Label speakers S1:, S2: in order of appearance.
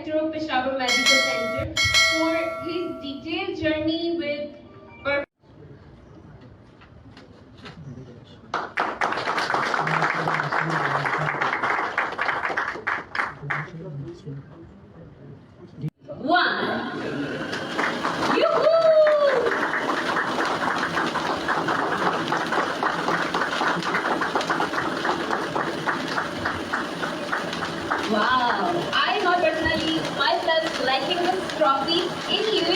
S1: director of Peshawar Medical Center, for his detailed journey with one. Yoo-hoo! Wow, I am personally myself selecting this trophy in you.